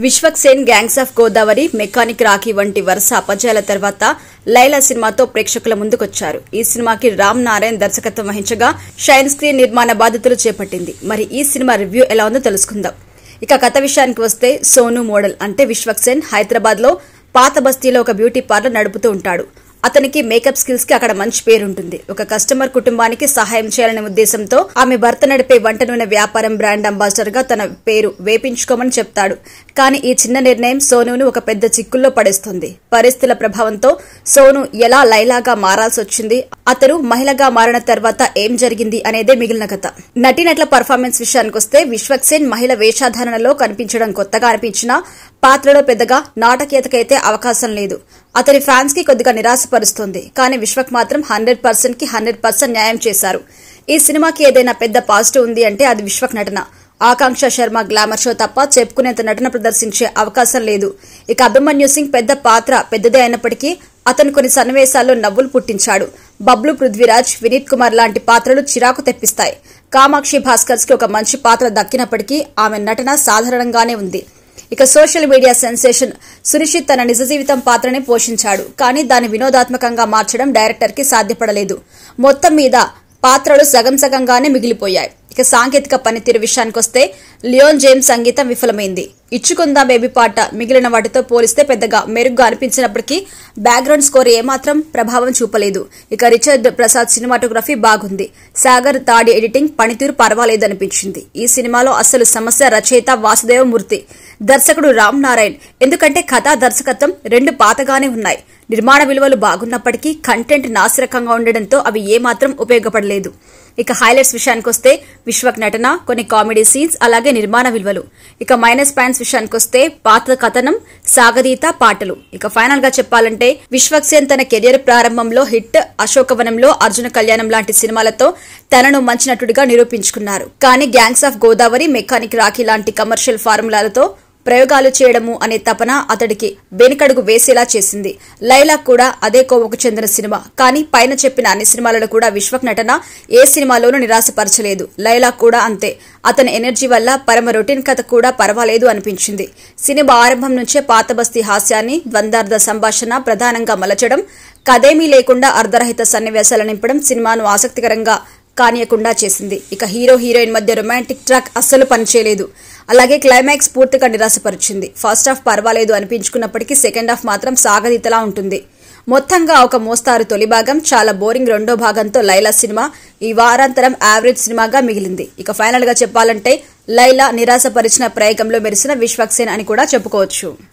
Vishwaksen gangs of Godavari, mechanic Rakhi వంటి వరుస అపజయాల తర్వాత లైలా సినిమాతో ప్రేక్షకుల ముందుకొచ్చారు. ఈ సినిమాకి రామ్ నారాయణ్ దర్శకత్వం వహించగా షైన్ స్క్రీన్ నిర్మాణ బాధ్యతలు చేపట్టింది. మరి ఈ సినిమా రివ్యూ ఎలా ఉందో తెలుసుకుందాం. ఇక కథ విషయానికి వస్తే, సోను మోడల్ అంటే విశ్వక్సేన్ హైదరాబాద్ లో పాత బస్తీలో ఒక బ్యూటీ పార్లర్ నడుపుతూ ఉంటాడు. అతనికి మేకప్ స్కిల్స్ కి అక్కడ మంచి పేరుంటుంది. ఒక కస్టమర్ కుటుంబానికి సహాయం చేయాలనే ఉద్దేశంతో ఆమె భర్త నడిపే వంట నూనె వ్యాపారం బ్రాండ్ అంబాసిడర్ గా తన పేరు వేపించుకోమని చెప్తాడు. కానీ ఈ చిన్న నిర్ణయం సోనును ఒక పెద్ద చిక్కుల్లో పడేస్తుంది. పరిస్థితుల ప్రభావంతో సోను ఎలా లైలాగా మారాల్సి వచ్చింది, అతను మహిళగా మారిన తర్వాత ఏం జరిగింది అనేదే మిగిలిన కథ. నటీనటుల పర్ఫార్మెన్స్ విషయానికొస్తే, విశ్వక్సేన్ మహిళ వేషధారణలో కనిపించడం కొత్తగా అనిపించినా పాత్రలో పెద్దగా నాటకీయతకైతే అవకాశం లేదు. అతని ఫ్యాన్స్ కి కొద్దిగా నిరాశపరుస్తోంది. కానీ విశ్వక్ మాత్రం 100% కి 100% న్యాయం చేశారు. ఈ సినిమాకి ఏదైనా పెద్ద పాజిటివ్ ఉంది అంటే అది విశ్వక్ నటన. ఆకాంక్ష శర్మ గ్లామర్ షో తప్ప చెప్పుకునేంత నటన ప్రదర్శించే అవకాశం లేదు. ఇక అభిమన్యు సింగ్ పెద్ద పాత్ర పెద్దదే అయినప్పటికీ అతను కొన్ని సన్నివేశాల్లో నవ్వులు పుట్టించాడు. బబ్లు, పృథ్వీరాజ్, వినీత్ కుమార్ లాంటి పాత్రలు చిరాకు తెప్పిస్తాయి. కామాక్షి భాస్కర్స్ కి ఒక మంచి పాత్ర దక్కినప్పటికీ ఆమె నటన సాధారణంగానే ఉంది. ఇక సోషల్ మీడియా సెన్సేషన్ సునిశ్చిత్ తన నిజ జీవితం పాత్రని పోషించాడు. కానీ దాన్ని వినోదాత్మకంగా మార్చడం డైరెక్టర్ కి సాధ్యపడలేదు. మొత్తం మీద పాత్రలు సగం సగంగానే మిగిలిపోయాయి. ఇక సాంకేతిక పనితీరు విషయానికొస్తే, లియోన్ జేమ్స్ సంగీతం విఫలమైంది. ఇచ్చుకుందా బేబీ పాట మిగిలిన వాటితో పోలిస్తే పెద్దగా మెరుగ్గా అనిపించినప్పటికీ బ్యాక్గ్రౌండ్ స్కోర్ ఏమాత్రం ప్రభావం చూపలేదు. ఇక రిచర్డ్ ప్రసాద్ సినిమాటోగ్రఫీ బాగుంది. సాగర్ తాడి ఎడిటింగ్ పనితీరు పర్వాలేదనిపించింది. ఈ సినిమాలో అసలు సమస్య రచయిత వాసుదేవమూర్తి, దర్శకుడు రామ్ నారాయణ్. ఎందుకంటే కథా దర్శకత్వం రెండు పాతగానే ఉన్నాయి. నిర్మాణ విలువలు బాగున్నప్పటికీ కంటెంట్ నాసిరకంగా ఉండడంతో అవి ఏమాత్రం ఉపయోగపడలేదు. ఇక హైలైట్స్ విషయానికొస్తే, విశ్వక్ నటన, కొన్ని కామెడీ సీన్స్, అలాగే నిర్మాణ విలువలు. ఇక మైనస్ పాయింట్స్ విషయానికొస్తే, పాత్ర కథనం, సాగదీత, పాటలు. ఇక ఫైనల్ గా చెప్పాలంటే, విశ్వక్సేన్ తన కెరియర్ ప్రారంభంలో హిట్ అశోకవనంలో, అర్జున కళ్యాణం లాంటి సినిమాలతో తనను మంచి నటుడిగా నిరూపించుకున్నారు. కానీ gangs of Godavari, mechanic Rakhi లాంటి కమర్షియల్ ఫార్ములాలతో ప్రయోగాలు చేయడము అనే తపన అతడికి వెనుకడుగు వేసేలా చేసింది. లైలా కూడా అదే కోవకు చెందిన సినిమా. కానీ పైన చెప్పిన అన్ని సినిమాలలో కూడా విశ్వక్ నటన ఏ సినిమాలోనూ నిరాశపరచలేదు. లైలా కూడా అంతే. అతని ఎనర్జీ వల్ల పరమ రొటీన్ కథ కూడా పర్వాలేదు అనిపించింది. సినిమా ఆరంభం నుంచే పాత బస్తీ హాస్యాన్ని, ద్వందార్థ సంభాషణ ప్రధానంగా మలచడం, కథేమీ లేకుండా అర్ధరహిత సన్నివేశాలు నింపడం సినిమాను ఆసక్తికరంగా కానియకుండా చేసింది. ఇక హీరో హీరోయిన్ మధ్య రొమాంటిక్ ట్రాక్ అస్సలు పనిచేయలేదు. అలాగే క్లైమాక్స్ పూర్తిగా నిరాశపరిచింది. ఫస్ట్ హాఫ్ పర్వాలేదు అనిపించుకున్నప్పటికీ సెకండ్ హాఫ్ మాత్రం సాగదీతలా ఉంటుంది. మొత్తంగా ఒక మోస్తారు తొలి భాగం, చాలా బోరింగ్ రెండో భాగంతో లైలా సినిమా ఈ వారాంతరం యావరేజ్ సినిమాగా మిగిలింది. ఇక ఫైనల్ గా చెప్పాలంటే, లైలా నిరాశపరిచిన ప్రయోగంలో మెరిసిన విశ్వక్సేన్ అని కూడా చెప్పుకోవచ్చు.